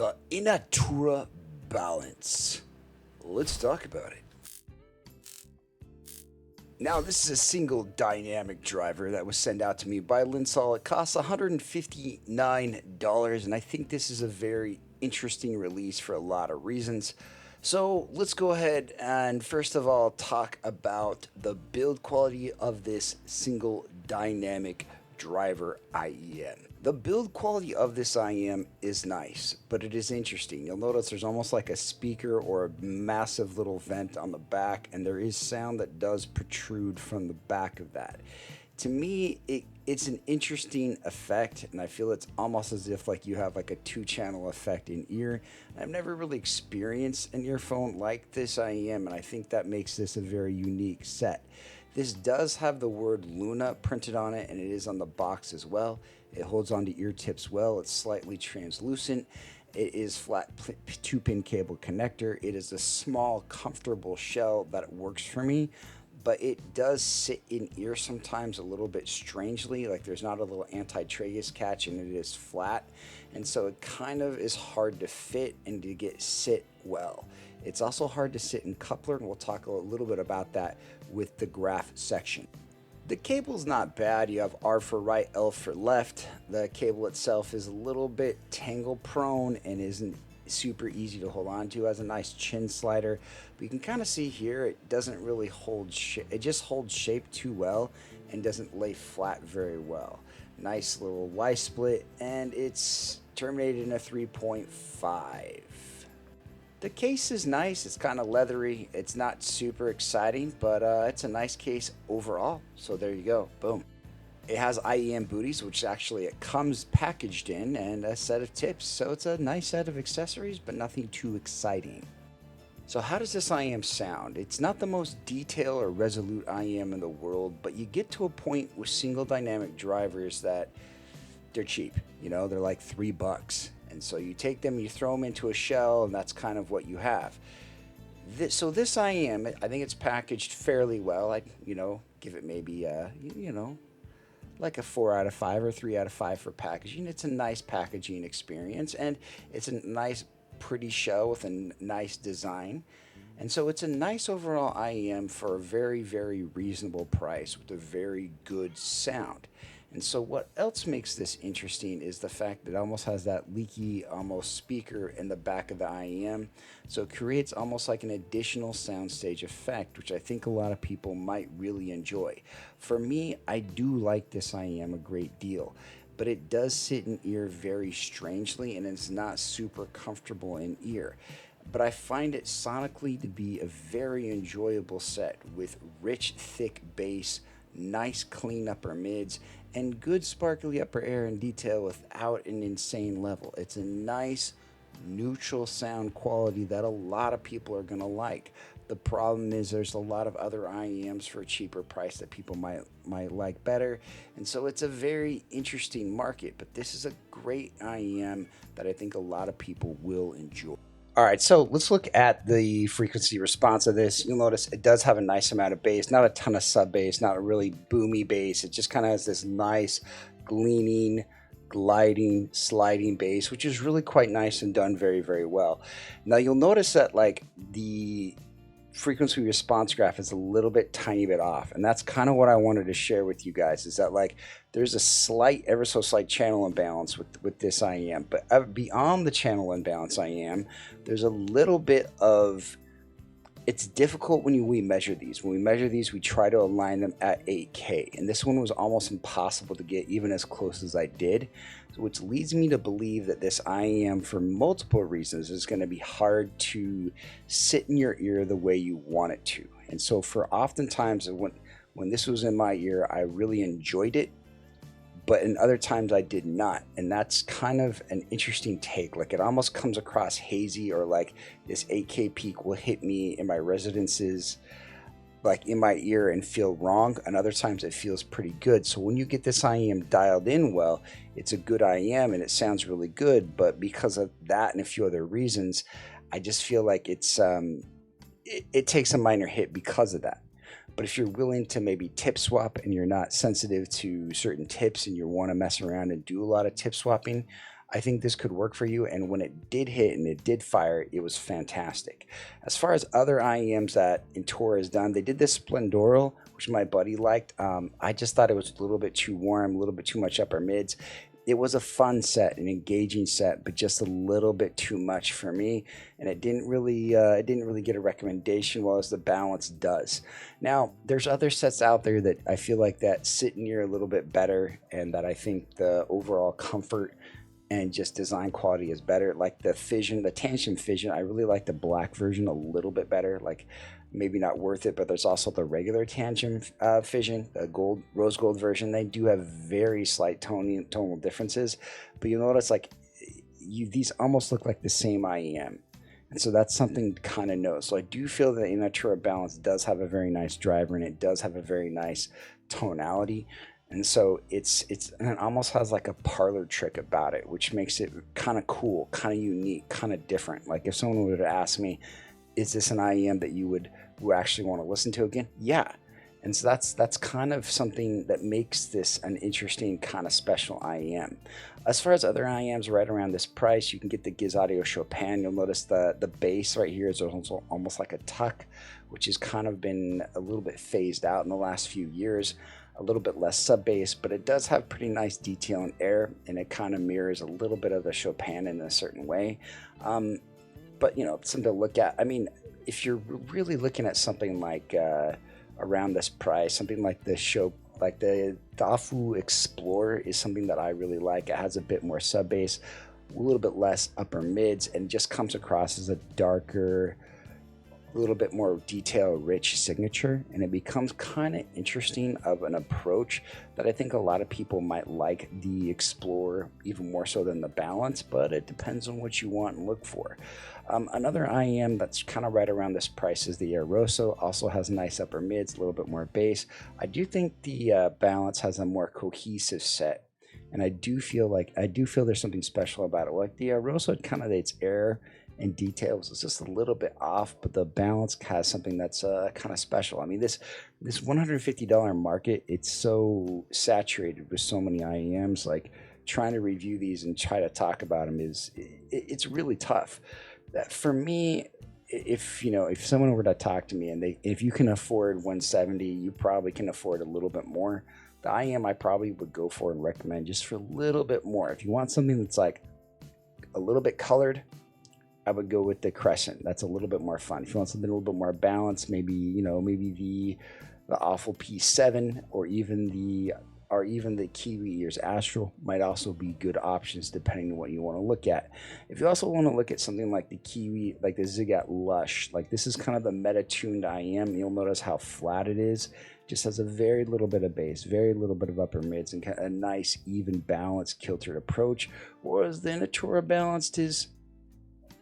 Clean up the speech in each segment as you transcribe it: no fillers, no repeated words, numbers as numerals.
the INTUAURA Balance. Let's talk about it. Now, this is a single dynamic driver that was sent out to me by Linoul. It costs $159, and I think this is a very interesting release for a lot of reasons. So let's go ahead and first of all talk about the build quality of this single dynamic driver IEM. The build quality of this IEM is nice, but it is interesting. You'll notice there's almost like a speaker or a massive little vent on the back, and there is sound that does protrude from the back of that. To me, it's an interesting effect, and I feel it's almost as if like you have like a two-channel effect in ear. I've never really experienced an earphone like this IEM, and I think that makes this a very unique set. This does have the word Luna printed on it, and it is on the box as well. It holds onto ear tips well. It's slightly translucent. It is flat 2-pin cable connector. It is a small, comfortable shell that works for me, but it does sit in ear sometimes a little bit strangely. Like there's not a little anti-tragus catch, and it is flat, and so it kind of is hard to fit and to sit well. It's also hard to sit in coupler, and we'll talk a little bit about that with the graph section. The cable's not bad. You have R for right, L for left. The cable itself is a little bit tangle prone and isn't super easy to hold on to. It has a nice chin slider, but you can kind of see here it doesn't really hold it just holds shape too well and doesn't lay flat very well. Nice little Y split, and it's terminated in a 3.5. The case is nice. It's kind of leathery. It's not super exciting, but it's a nice case overall. So there you go. Boom. It has IEM booties, which actually it comes packaged in, and a set of tips. So it's a nice set of accessories, but nothing too exciting. So how does this IEM sound? It's not the most detailed or resolute IEM in the world, but you get to a point with single dynamic drivers that they're cheap. You know, they're like $3. And so you take them, you throw them into a shell, and that's kind of what you have. So this IEM, I think it's packaged fairly well. I'd, give it maybe, like a 4 out of 5 or 3 out of 5 for packaging. It's a nice packaging experience, and it's a nice, pretty shell with a nice design. And so it's a nice overall IEM for a very, very reasonable price with a very good sound. And so what else makes this interesting is the fact that it almost has that leaky almost speaker in the back of the IEM. So it creates almost like an additional soundstage effect, which I think a lot of people might really enjoy. For me, I do like this IEM a great deal, but it does sit in ear very strangely, and it's not super comfortable in ear. But I find it sonically to be a very enjoyable set with rich, thick bass, nice clean upper mids, and good sparkly upper air and detail without an insane level. It's a nice neutral sound quality that a lot of people are going to like. The problem is there's a lot of other IEMs for a cheaper price that people might like better, and so it's a very interesting market, but this is a great IEM that I think a lot of people will enjoy. All right, so let's look at the frequency response of this. You'll notice it does have a nice amount of bass, not a ton of sub bass, not a really boomy bass. It just kind of has this nice gleaming, gliding, sliding bass, which is really quite nice and done very, very well. Now you'll notice that like the frequency response graph is a little bit tiny bit off, and that's kind of what I wanted to share with you guys, is that like there's a slight, ever so slight channel imbalance with this IEM, but beyond the channel imbalance IEM, there's a little bit of, it's difficult when we measure these. When we measure these, we try to align them at 8K, and this one was almost impossible to get even as close as I did, which leads me to believe that this IEM, for multiple reasons, is going to be hard to sit in your ear the way you want it to. And so for oftentimes when this was in my ear, I really enjoyed it, but in other times I did not. And that's kind of an interesting take. Like it almost comes across hazy, or like this 8K peak will hit me in my resonances, like in my ear, and feel wrong, and other times it feels pretty good. So when you get this IEM dialed in well, it's a good IEM and it sounds really good, but because of that and a few other reasons, I just feel like it's it takes a minor hit because of that. But if you're willing to maybe tip swap and you're not sensitive to certain tips and you want to mess around and do a lot of tip swapping, I think this could work for you. And when it did hit and it did fire, it was fantastic. As far as other IEMs that Intuura has done, they did this Splendoral, which my buddy liked. I just thought it was a little bit too warm, a little bit too much upper mids. It was a fun set, an engaging set, but just a little bit too much for me, and it didn't really get a recommendation, well as the Balance does. Now, there's other sets out there that I feel like that sit near a little bit better, and that I think the overall comfort and just design quality is better. Like the Fission, the Tantrum Fission, I really like the black version a little bit better. Like maybe not worth it, but there's also the regular Tantrum Fission, the gold, rose gold version. They do have very slight tonal differences, but you'll notice like these almost look like the same IEM. And so that's something to kind of know. So I do feel that the INTUAURA Balance does have a very nice driver, and it does have a very nice tonality. And so and it almost has like a parlor trick about it, which makes it kind of cool, kind of unique, kind of different. Like if someone would have asked me, is this an IEM that you would actually want to listen to again? Yeah. And so that's kind of something that makes this an interesting kind of special IEM. As far as other IEMs right around this price, you can get the Giz Audio Chopin. You'll notice the bass right here is also almost like a tuck, which has kind of been a little bit phased out in the last few years. A little bit less sub bass, but it does have pretty nice detail and air, and it kind of mirrors a little bit of the Chopin in a certain way. But you know, something to look at. I mean, if you're really looking at something like around this price, something like the Dafu Explorer is something that I really like. It has a bit more sub bass, a little bit less upper mids, and just comes across as a darker, a little bit more detail rich signature, and it becomes kind of interesting of an approach that I think a lot of people might like the Explorer even more so than the Balance, but it depends on what you want and look for. Another IEM that's kind of right around this price is the Rosso. Also has nice upper mids, a little bit more bass. I do think the Balance has a more cohesive set, and I do feel there's something special about it. Like the Rosso, it kind of its air and details is just a little bit off, but the Balance has something that's kind of special. I mean, this $150 market, it's so saturated with so many IEMs. Like trying to review these and try to talk about them it's really tough. For me, if someone were to talk to me and if you can afford 170, you probably can afford a little bit more. The IEM I probably would go for and recommend just for a little bit more. If you want something that's like a little bit colored, I would go with the Crescent. That's a little bit more fun. If you want something a little bit more balanced, maybe the Awful P7 or even the Kiwi Ears Astral might also be good options depending on what you want to look at. If you also want to look at something like the Kiwi, like the Zigat Lush, like this is kind of the meta-tuned IEM. You'll notice how flat it is. Just has a very little bit of bass, very little bit of upper mids, and a nice, even, balanced, kiltered approach. Whereas the INTUAURA Balanced is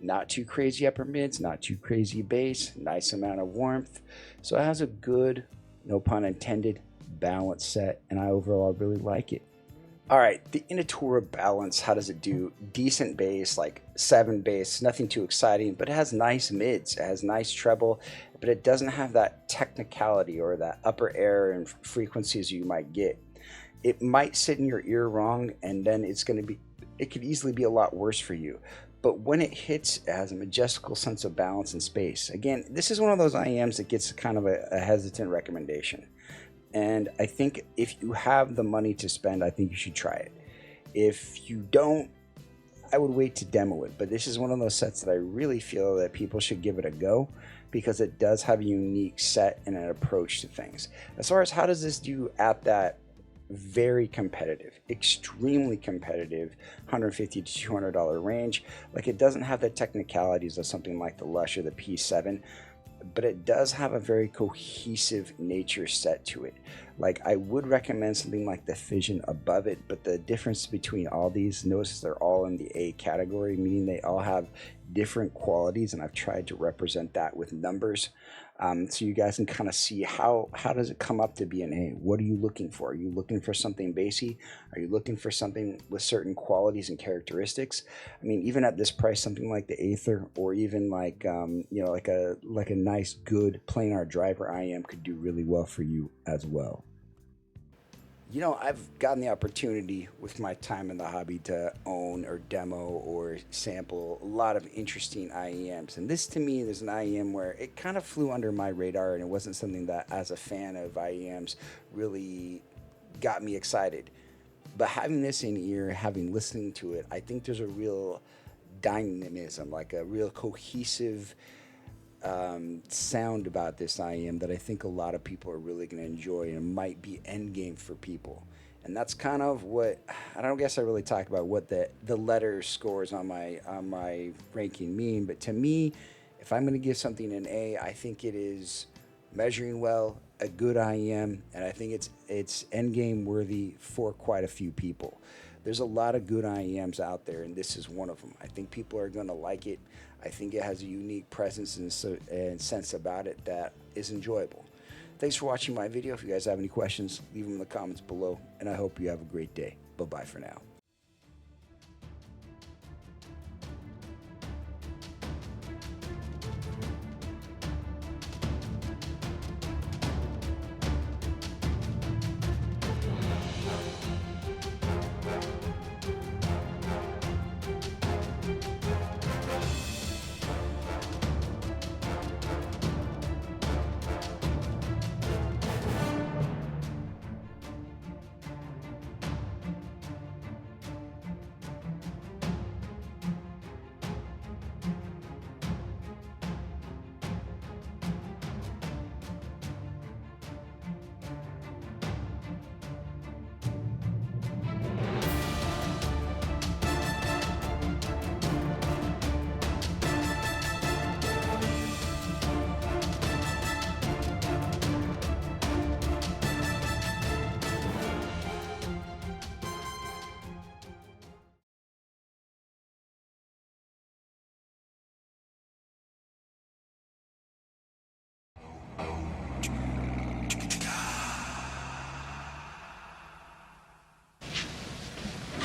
not too crazy upper mids, not too crazy bass, nice amount of warmth. So it has a good, no pun intended, balanced set, and I overall really like it. All right, the INTUAURA Balance, how does it do? Decent bass, like 7 bass, nothing too exciting, but it has nice mids, it has nice treble, but it doesn't have that technicality or that upper air and frequencies you might get. It might sit in your ear wrong, and then it could easily be a lot worse for you. But when it hits, it has a majestical sense of balance and space. Again, this is one of those IEMs that gets kind of a hesitant recommendation. And I think if you have the money to spend, I think you should try it. If you don't, I would wait to demo it. But this is one of those sets that I really feel that people should give it a go, because it does have a unique set and an approach to things. As far as how does this do at that very competitive, extremely competitive $150 to $200 range, like it doesn't have the technicalities of something like the Lush or the P7, but it does have a very cohesive nature set to it. Like I would recommend something like the Fission above it, but the difference between all these, notice they're all in the A category, meaning they all have different qualities, and I've tried to represent that with numbers. So you guys can kind of see how does it come up to be an A. What are you looking for? Are you looking for something bassy? Are you looking for something with certain qualities and characteristics? I mean, even at this price, something like the Aether, or even like like a nice good planar driver IEM could do really well for you as well. I've gotten the opportunity with my time in the hobby to own or demo or sample a lot of interesting IEMs. And this to me is an IEM where it kind of flew under my radar and it wasn't something that, as a fan of IEMs, really got me excited. But having this in ear, having listening to it, I think there's a real dynamism, like a real cohesive sound about this IEM that I think a lot of people are really going to enjoy and might be end game for people. And that's kind of what I don't guess I really talk about what the letter scores on my ranking mean. But to me, if I'm going to give something an A, I think it is measuring well, a good IEM, and I think it's end game worthy for quite a few people. There's a lot of good IEMs out there, and this is one of them. I think people are going to like it. I think it has a unique presence and sense about it that is enjoyable. Thanks for watching my video. If you guys have any questions, leave them in the comments below, and I hope you have a great day. Bye-bye for now.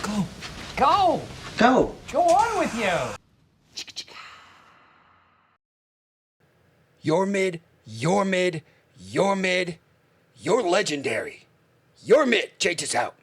Go! Go! Go! Go on with you! You're mid, you're mid, you're mid, you're legendary. You're mid. Jaytiss out.